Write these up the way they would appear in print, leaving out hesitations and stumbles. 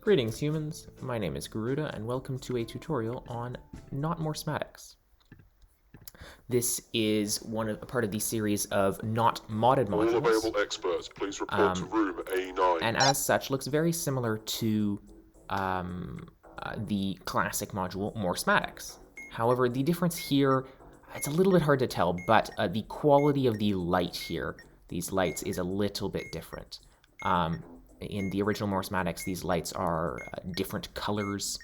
Greetings humans, my name is Garuda and welcome to a tutorial on not Morsematics. This is a part of the series of not modded modules. All available experts, please report to room A9. And as such, looks very similar to the classic module Morsematics. However, the difference here, it's a little bit hard to tell, but the quality of the light here, these lights, is a little bit different. In the original Morsematics, these lights are different colors,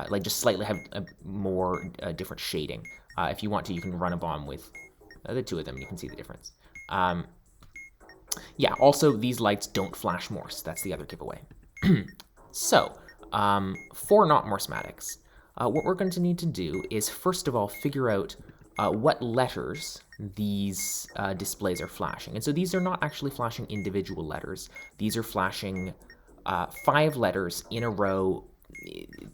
like just slightly have a more different shading. If you want to, you can run a bomb with the two of them, you can see the difference. Yeah, also these lights don't flash Morse, that's the other giveaway. So, for not Morsematics, what we're going to need to do is first of all figure out what letters these displays are flashing. And so these are not actually flashing individual letters. These are flashing 5 letters in a row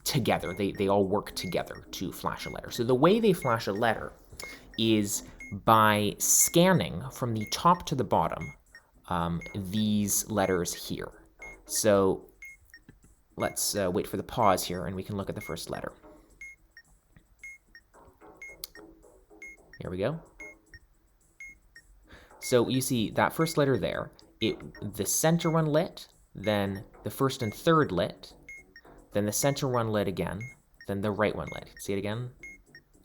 together. They all work together to flash a letter. So the way they flash a letter is by scanning from the top to the bottom these letters here. So let's wait for the pause here and we can look at the first letter. Here we go. So you see that first letter there, the center one lit, then the first and third lit, then the center one lit again, then the right one lit. See it again?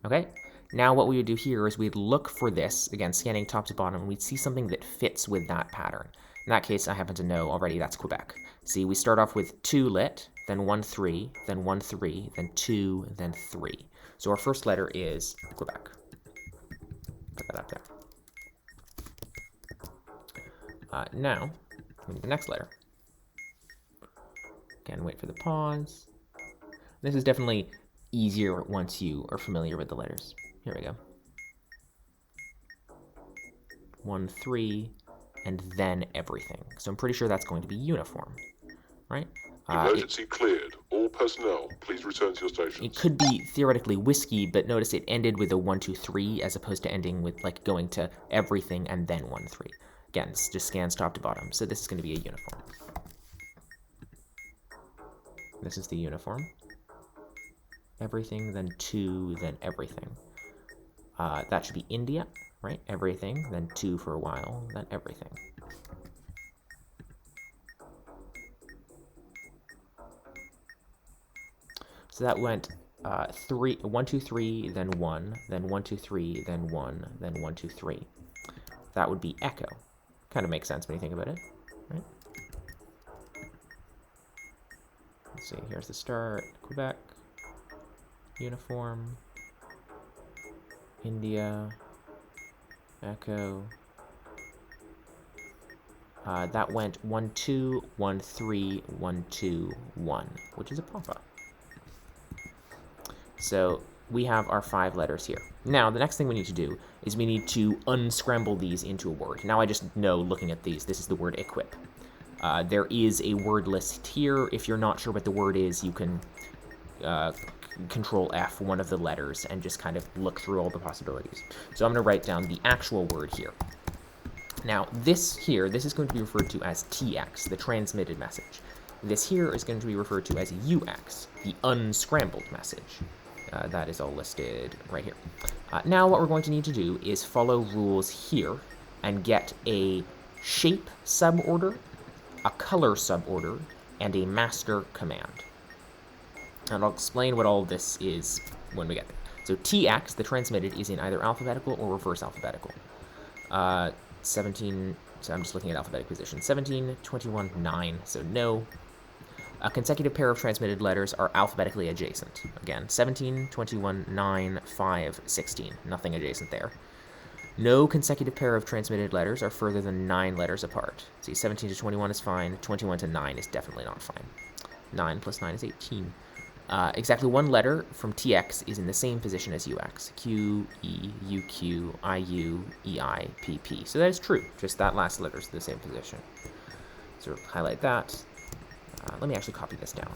Okay. Now what we would do here is we'd look for this, again, scanning top to bottom, and we'd see something that fits with that pattern. In that case, I happen to know already that's Quebec. See, we start off with 2 lit, then 1 3, then 1 3, then 2, then 3. So our first letter is Quebec. Put that up there. Now, we need the next letter. Again, wait for the pause. This is definitely easier once you are familiar with the letters. Here we go. 1 3, and then everything. So I'm pretty sure that's going to be uniform, right? Emergency cleared. All personnel, please return to your stations. It could be theoretically whiskey, but notice it ended with a 1 2 3 as opposed to ending with like going to everything and then 1 3. Again, it's just scans top to bottom. So this is going to be a uniform. This is the uniform. Everything, then 2, then everything. That should be India, right? Everything, then 2 for a while, then everything. So that went 1 2 3, then 1, then 1 2 3, then 1, then 1 2 3. That would be echo. Kind of makes sense when you think about it, right? Let's see, here's the start. Quebec, uniform, India, echo. That went 1 2, 1 3, 1 2, 1, which is a papa. So we have our 5 letters here. Now, the next thing we need to do is we need to unscramble these into a word. Now I just know, looking at these, this is the word equip. There is a word list here. If you're not sure what the word is, you can Control F one of the letters and just kind of look through all the possibilities. So I'm going to write down the actual word here. Now, this is going to be referred to as TX, the transmitted message. This here is going to be referred to as UX, the unscrambled message. That is all listed right here. Now what we're going to need to do is follow rules here and get a shape suborder, a color suborder, and a master command. And I'll explain what all of this is when we get there. So TX, the transmitted, is in either alphabetical or reverse alphabetical. 17, so I'm just looking at alphabetic position. 17, 21, 9, so no. A consecutive pair of transmitted letters are alphabetically adjacent. Again, 17, 21, 9, 5, 16. Nothing adjacent there. No consecutive pair of transmitted letters are further than 9 letters apart. See, 17 to 21 is fine. 21 to 9 is definitely not fine. 9 plus 9 is 18. Exactly 1 letter from TX is in the same position as UX. Q, E, UQ, IU, EI, PP. So that is true. Just that last letter is in the same position. So highlight that. Let me actually copy this down.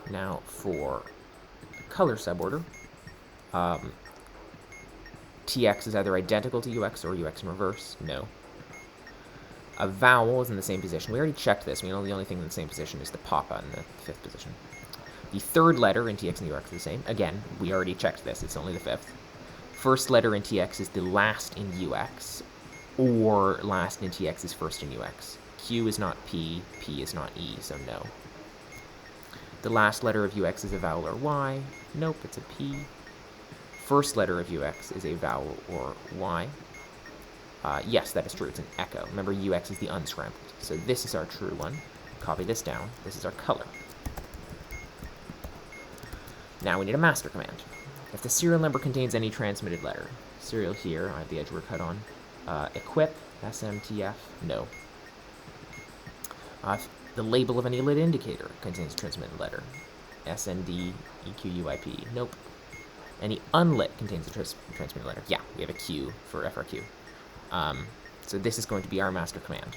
Now for color suborder, TX is either identical to UX or UX in reverse. No. A vowel is in the same position. We already checked this. We know the only thing in the same position is the papa in the 5th position. The third letter in TX and UX is the same. Again, we already checked this. It's only the 5th. First letter in TX is the last in UX, or last in TX is first in UX. Q is not P, P is not E, so no. The last letter of UX is a vowel or Y. Nope, it's a P. First letter of UX is a vowel or Y. Yes, that is true. It's an echo. Remember, UX is the unscrambled. So this is our true one. Copy this down. This is our color. Now we need a master command. If the serial number contains any transmitted letter, serial here, I have the edge we're cut on. Equip, SMTF, no. The label of any lit indicator contains a transmitted letter. SND, EQUIP, nope. Any unlit contains a transmitted letter. Yeah, we have a Q for FRQ. So this is going to be our master command.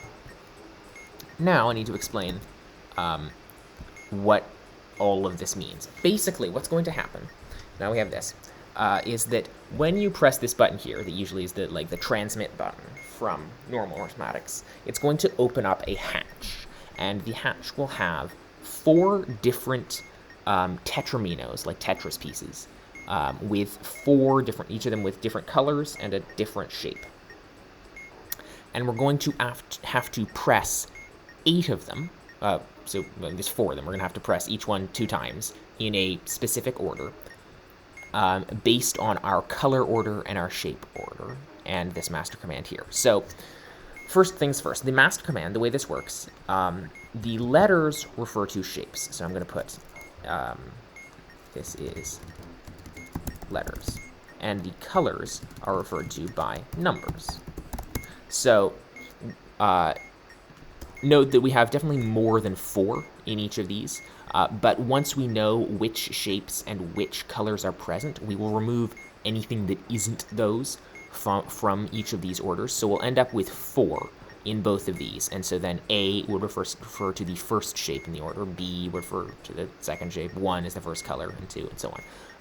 Now I need to explain what all of this means. Basically, what's going to happen, now we have this, is that when you press this button here, that usually is the transmit button from normal Morsematics, it's going to open up a hatch. And the hatch will have 4 different tetraminos, like Tetris pieces, with 4 different, each of them with different colors and a different shape. And we're going to have to press 8 of them. So there's 4 of them. We're going to have to press each one 2 times in a specific order, based on our color order and our shape order, and this master command here. So first things first, the master command, the way this works, the letters refer to shapes. So I'm going to put, this is letters. And the colors are referred to by numbers. So note that we have definitely more than 4 in each of these, but once we know which shapes and which colors are present, we will remove anything that isn't those from each of these orders. So we'll end up with 4 in both of these, and so then A would refer to the first shape in the order, B would refer to the second shape, 1 is the first color, and 2, and so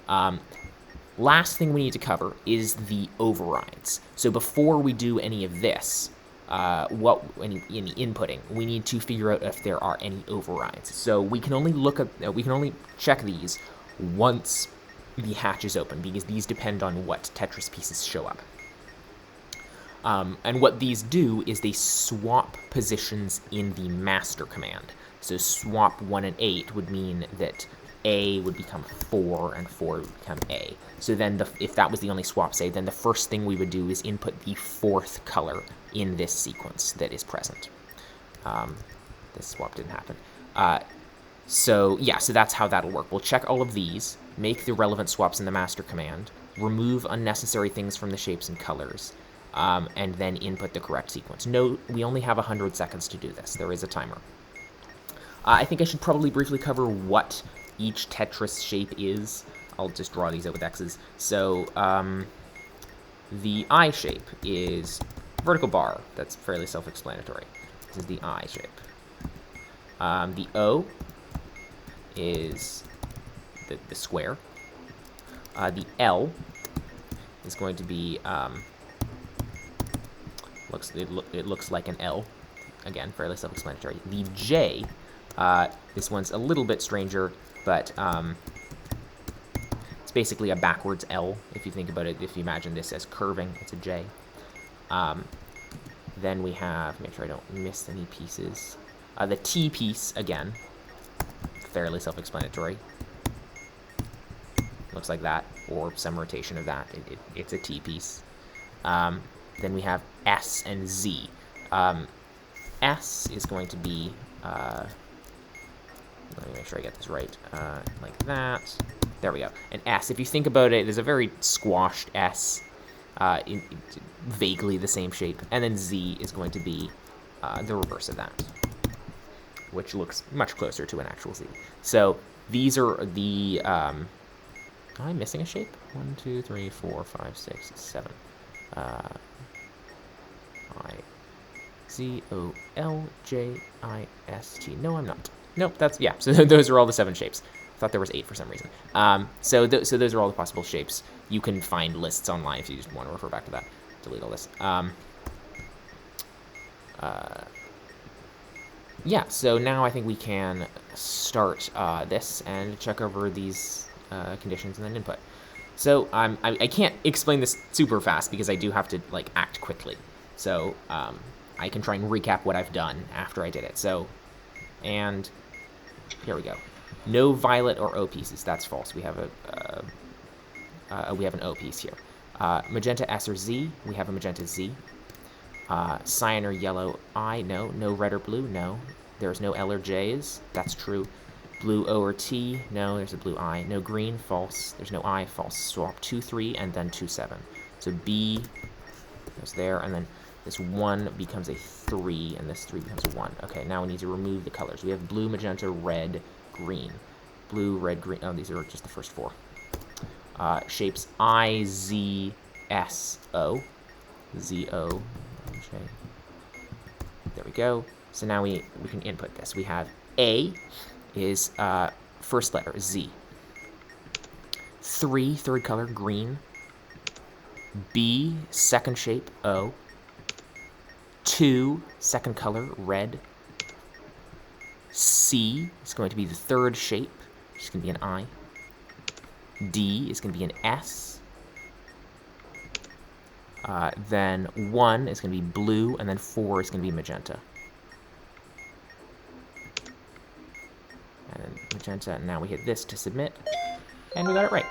on. Last thing we need to cover is the overrides. So before we do any of this, any inputting, we need to figure out if there are any overrides. So we can only check these once the hatch is open, because these depend on what Tetris pieces show up. And what these do is they swap positions in the master command. So swap 1 and 8 would mean that A would become 4 and 4 would become A. So then if that was the only swap, say, then the first thing we would do is input the 4th color in this sequence that is present. This swap didn't happen. So yeah, so that's how that'll work. We'll check all of these, make the relevant swaps in the master command, remove unnecessary things from the shapes and colors, and then input the correct sequence. Note, we only have 100 seconds to do this. There is a timer. I think I should probably briefly cover what each Tetris shape is. I'll just draw these out with X's. So the I shape is vertical bar. That's fairly self-explanatory. This is the I shape. The O is the square. The L is going to be it looks like an L. Again, fairly self-explanatory. The J, this one's a little bit stranger, but it's basically a backwards L, if you think about it. If you imagine this as curving, it's a J. Then we have, make sure I don't miss any pieces. The T piece, again, fairly self-explanatory. Looks like that, or some rotation of that. It's a T piece. Then we have S and Z. S is going to be, let me make sure I get this right, like that. There we go. And S, if you think about it, there's a very squashed S, vaguely the same shape. And then Z is going to be the reverse of that, which looks much closer to an actual Z. So these are the, am I missing a shape? 1, 2, 3, 4, 5, 6, 7. I-Z-O-L-J-I-S-T. No, I'm not. Nope, that's, yeah, so those are all the 7 shapes. I thought there was 8 for some reason. So those are all the possible shapes. You can find lists online if you just want to refer back to that. Delete all this. Yeah, so now I think we can start this and check over these conditions and then input. So I can't explain this super fast because I do have to like act quickly. So I can try and recap what I've done after I did it. So, and here we go. No violet or O pieces. That's false. We have an O piece here. Magenta S or Z. We have a magenta Z. Cyan or yellow I. No. No red or blue. No. There's no L or J's. That's true. Blue O or T. No. There's a blue I. No green. False. There's no I. False. Swap 2, 3, and then 2, 7. So B goes there, and then this 1 becomes a 3, and this 3 becomes a 1. Okay, now we need to remove the colors. We have blue, magenta, red, green. Blue, red, green. Oh, these are just the first 4. Shapes I, Z, S, O. Z, O. There we go. So now we can input this. We have A is first letter, Z. 3, third color, green. B, second shape, O. 2, second color, red. C is going to be the third shape, which is going to be an I. D is going to be an S. Then 1 is going to be blue, and then 4 is going to be magenta. And then magenta, and now we hit this to submit, and we got it right.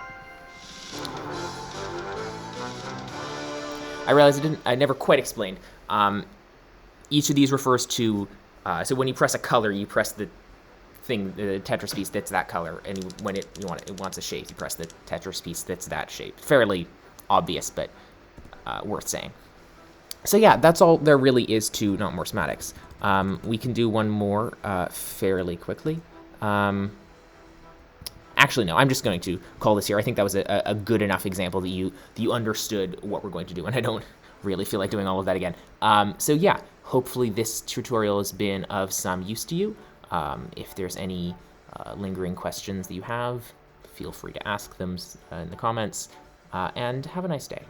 I realized I never quite explained. Each of these refers to, so when you press a color, you press the thing, the Tetris piece that's that color, and when it wants a shape, you press the Tetris piece that's that shape. Fairly obvious, but worth saying. So yeah, that's all there really is to not Morsematics. We can do one more fairly quickly. Actually, no, I'm just going to call this here. I think that was a good enough example that you understood what we're going to do, and I don't really feel like doing all of that again. So yeah, hopefully this tutorial has been of some use to you. If there's any lingering questions that you have, feel free to ask them in the comments, and have a nice day.